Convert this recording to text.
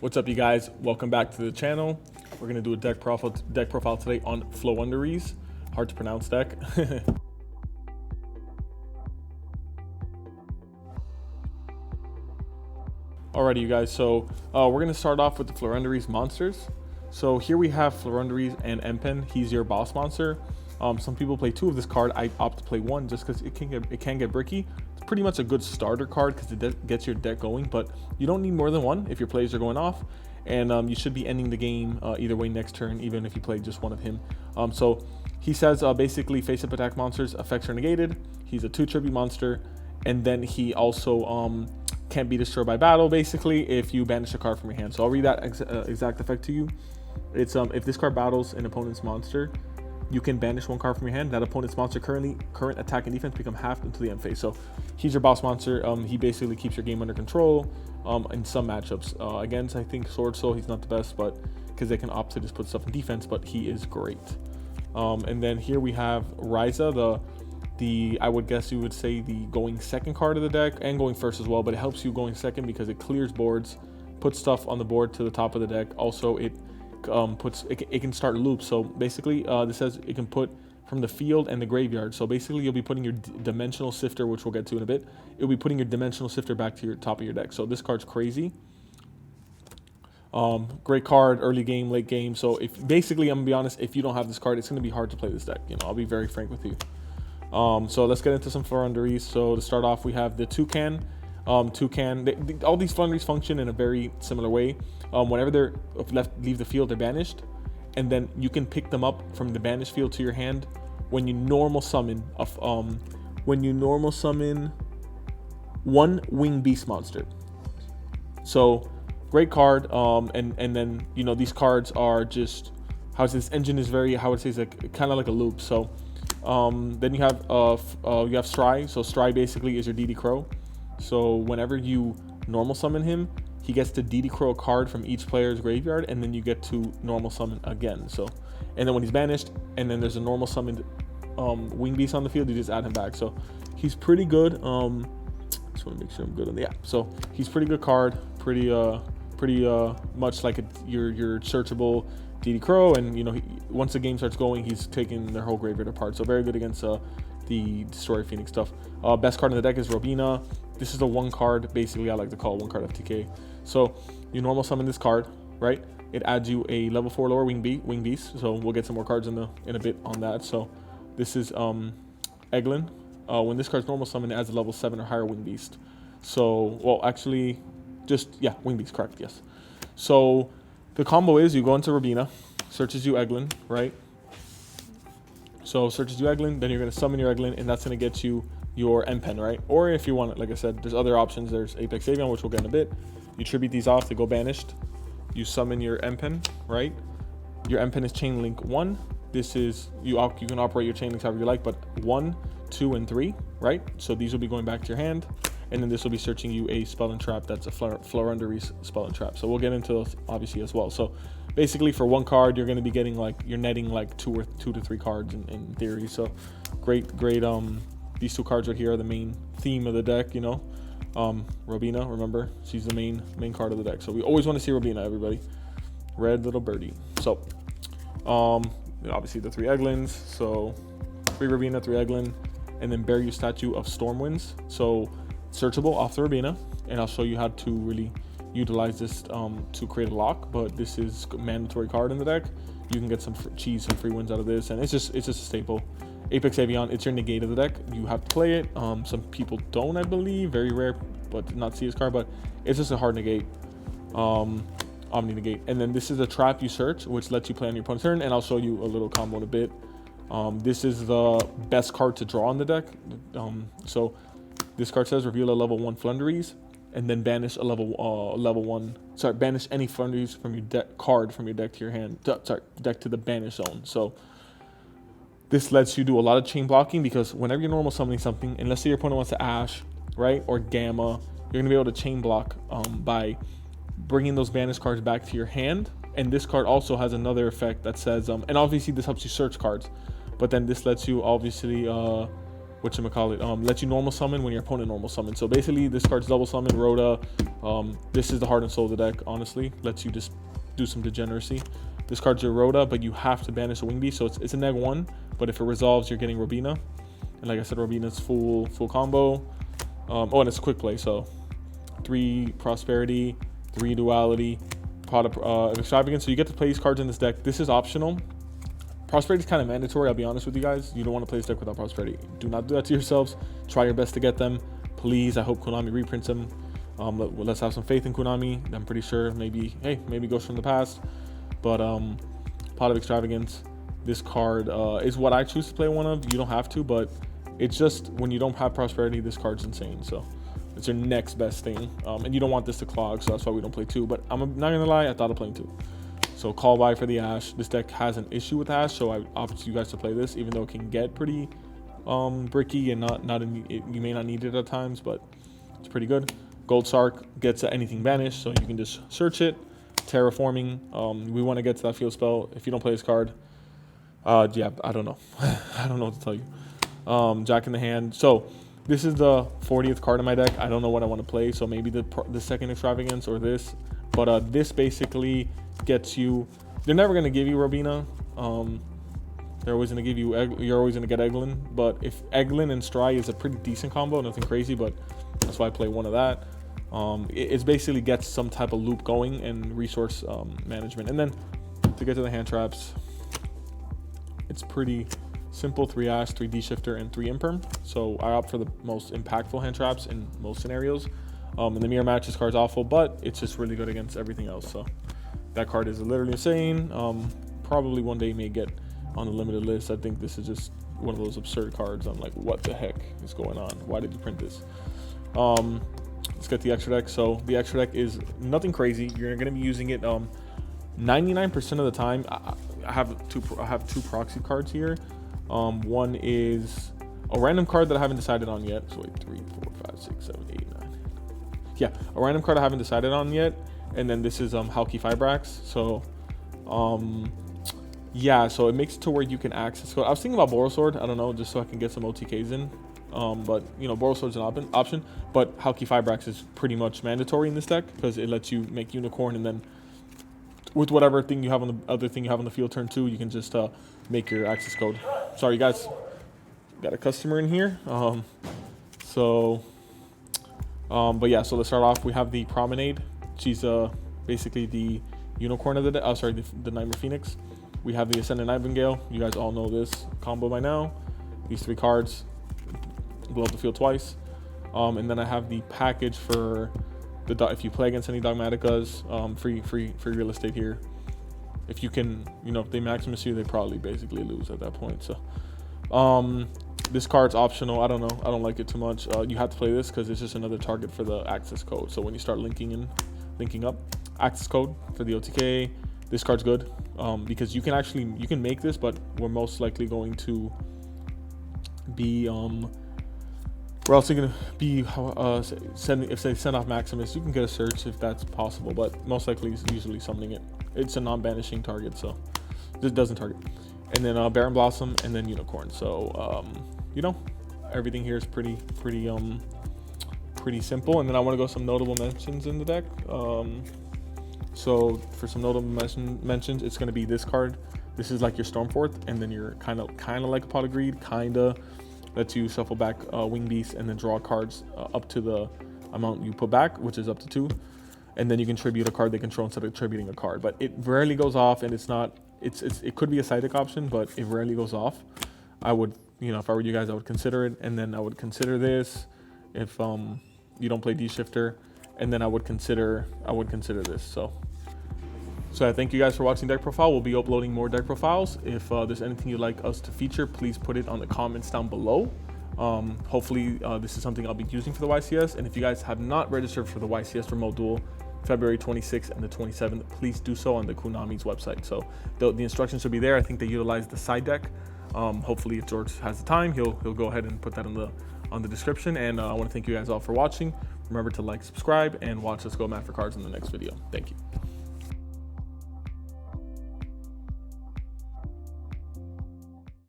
What's up, you guys? Welcome back to the channel. We're gonna do a deck profile today on Floowandereeze. Hard to pronounce deck. Alrighty, you guys. So we're gonna start off with the Floowandereeze monsters. So here we have Floowandereeze and Empen. He's your boss monster. Some people play two of this card. I opt to play one just because it can get bricky. It's pretty much a good starter card because it gets your deck going, but you don't need more than one if your plays are going off. And you should be ending the game either way next turn, even if you play just one of him. So he says basically face-up attack monsters, effects are negated. He's a 2 tribute monster, and then he also can't be destroyed by battle, basically, if you banish a card from your hand. So I'll read that exact effect to you. It's if this card battles an opponent's monster, you can banish one card from your hand. That opponent's monster current attack and defense become halved until the end phase. So he's your boss monster. He basically keeps your game under control in some matchups. Against, I think, Sword Soul, he's not the best, but because they can opt to just put stuff in defense, but he is great. And then here we have Ryza, the I would guess you would say the going second card of the deck, and going first as well, but it helps you going second because it clears boards, puts stuff on the board to the top of the deck. Also, it can start loops. So basically this says it can put from the field and the graveyard. So basically you'll be putting your dimensional sifter, which we'll get to in a bit. You'll be putting your dimensional sifter back to your top of your deck. So this card's crazy. Great card early game, late game. So if basically, I'm gonna be honest, if you don't have this card, it's gonna be hard to play this deck. I'll be very frank with you. So let's get into some Floowandereeze. So to start off, we have the Toucan. Toucan, all these Floowandereeze function in a very similar way. Whenever they're leave the field, they're banished, and then you can pick them up from the banished field to your hand when you normal summon one wing beast monster. So great card. And then these cards are just this engine is very, how would say, is like kind of like a loop. So then you have Stry. So Stry basically is your DD Crow. So whenever you normal summon him, he gets to DD Crow a card from each player's graveyard, and then you get to normal summon again. So, and then when he's banished, and then there's a normal summoned wing beast on the field, you just add him back. So he's pretty good. Just want to make sure I'm good on the so he's pretty good card. Pretty much like your searchable DD Crow, and once the game starts going, he's taking their whole graveyard apart. So very good against the Destroyer Phoenix stuff. Best card in the deck is Robina. This is a one card, basically I like to call one card FTK. So you normal summon this card, right? It adds you a level 4 lower wing beast. So we'll get some more cards in a bit on that. So this is Eglin. When this card's normal summon, it adds a level 7 or higher wing beast. So, well, actually, wing beast, correct, yes. So the combo is you go into Robina, searches you Eglin, right? So searches you Eglin, then you're going to summon your Eglin, and that's going to get you your Empen, right? Or if you want it, like I said, there's other options. There's Apex Avion, which we'll get in a bit. You tribute these off, they go banished. You summon your Empen, right? Your Empen is Chain Link 1. This is, you can operate your Chain Links however you like, but 1, 2, and 3, right? So these will be going back to your hand. And then this will be searching you a Spell and Trap. That's a Floowandereeze Spell and Trap. So we'll get into those obviously as well. So basically for one card, you're going to be getting you're netting like 2 to 3 cards in theory. So great. These 2 cards right here are the main theme of the deck, Robina, remember, she's the main card of the deck. So we always want to see Robina, everybody. Red little birdie. So obviously the 3 Eglins. So 3 Robina, 3 Eglin, and then Bear You Statue of Stormwinds. So searchable off the Robina, and I'll show you how to really utilize this to create a lock, but this is a mandatory card in the deck. You can get some free wins out of this, and it's just a staple. Apex Avion, it's your negate of the deck. You have to play it. Some people don't, I believe, very rare, but not see this card, but it's just a hard negate. Omni negate. And then this is a trap you search, which lets you play on your opponent's turn, and I'll show you a little combo in a bit. This is the best card to draw on the deck. So this card says reveal a level 1 Floowandereeze, and then banish a banish any Floowandereeze from your card from your deck to your hand. Deck to the banish zone. So this lets you do a lot of chain blocking, because whenever you're normal summoning something, and let's say your opponent wants to Ash, right, or Gamma, you're gonna be able to chain block by bringing those banish cards back to your hand. And this card also has another effect that says, and obviously this helps you search cards, but then this lets you obviously whatchamacallit, lets you normal summon when your opponent normal summon. So basically this card's double summon, Rhoda. This is the heart and soul of the deck, honestly. Lets you just do some degeneracy. This card's your Rhoda, but you have to banish a wing beast, so it's a -1, but if it resolves, you're getting Robina. And like I said, Robina's full combo. Oh, and it's a quick play, so 3 prosperity, 3 duality, pot of extravagance. So you get to play these cards in this deck. This is optional. Prosperity is kind of mandatory, I'll be honest with you guys. You don't want to play this deck without prosperity. Do not do that to yourselves. Try your best to get them. Please, I hope Konami reprints them. Let's have some faith in Konami. I'm pretty sure maybe Ghost from the Past. But pot of extravagance. This card is what I choose to play one of. You don't have to, but it's just when you don't have prosperity, this card's insane. So it's your next best thing. And you don't want this to clog, so that's why we don't play 2. But I'm not gonna lie, I thought of playing 2. So call by for the Ash. This deck has an issue with Ash, so I opt you guys to play this, even though it can get pretty bricky and you may not need it at times, but it's pretty good. Gold Sark gets anything banished, so you can just search it. Terraforming. We want to get to that field spell. If you don't play this card, yeah, I don't know. I don't know what to tell you. Jack in the hand. So this is the 40th card in my deck. I don't know what I want to play, so maybe the second extravagance or this. But this basically gets you. They're never gonna give you Robina. They're always gonna give you. You're always gonna get Eglin. But if Eglin and Stry is a pretty decent combo, nothing crazy, but that's why I play one of that. It basically gets some type of loop going and resource management. And then to get to the hand traps, it's pretty simple. 3 Ash, 3 D-Shifter, and 3 Imperm. So I opt for the most impactful hand traps in most scenarios. And the mirror match, this card's awful, but it's just really good against everything else. So that card is literally insane. Probably one day may get on the limited list. I think this is just one of those absurd cards. I'm like, what the heck is going on? Why did you print this? Let's get the extra deck. So the extra deck is nothing crazy. You're going to be using it 99% of the time. I have two proxy cards here. One is a random card that I haven't decided on yet. So wait, 3, 4, 5, 6, 7, 8, 9. Yeah, a random card I haven't decided on yet. And then this is Halki Fibrax. So yeah, so it makes it to where you can access code. I was thinking about Borosword, I don't know, just so I can get some OTKs in. But you know, Borosword's an option, but Halki Fibrax is pretty much mandatory in this deck because it lets you make Unicorn, and then with whatever thing you have on the other thing you have on the field turn 2, you can just make your access code. Sorry guys, got a customer in here. But yeah, so let's start off. We have the Promenade. She's basically the Unicorn of the deck. The Nightmare Phoenix. We have the Ascendant Nightingale. You guys all know this combo by now. These 3 cards blow up the field twice. And then I have the package for the if you play against any Dogmaticas, free real estate here. If you can, you know, if they Maximus you, they probably basically lose at that point. So this card's optional. I don't know. I don't like it too much. You have to play this because it's just another target for the access code. So when you start linking up access code for the OTK, this card's good because you can make this, but we're most likely going to be we're also going to be if they send off Maximus, you can get a search if that's possible, but most likely it's usually summoning it. It's a non-banishing target, so it doesn't target. And then Baron Blossom, and then Unicorn. So you know, everything here is pretty simple. And then I want to go some notable mentions in the deck. So for some notable mentions, it's going to be this card. This is like your Stormforth, and then you're kind of like a Pot of Greed, lets you shuffle back Wing Beast and then draw cards up to the amount you put back, which is up to 2. And then you can tribute a card they control instead of tributing a card. But it rarely goes off, and it could be a side deck option, but it rarely goes off. I would, you know, if I were you guys, I would consider it, and then I would consider this if you don't play D-Shifter, and then I would consider this. So I thank you guys for watching Deck Profile. We'll be uploading more deck profiles. If there's anything you'd like us to feature, please put it on the comments down below. Hopefully this is something I'll be using for the YCS. And if you guys have not registered for the YCS Remote Duel, February 26th and the 27th, please do so on the Konami's website. So the instructions will be there. I think they utilize the side deck. Hopefully if George has the time, he'll go ahead and put that on the description. And I want to thank you guys all for watching. Remember to like, subscribe, and watch us go mad for cards in the next video. Thank you.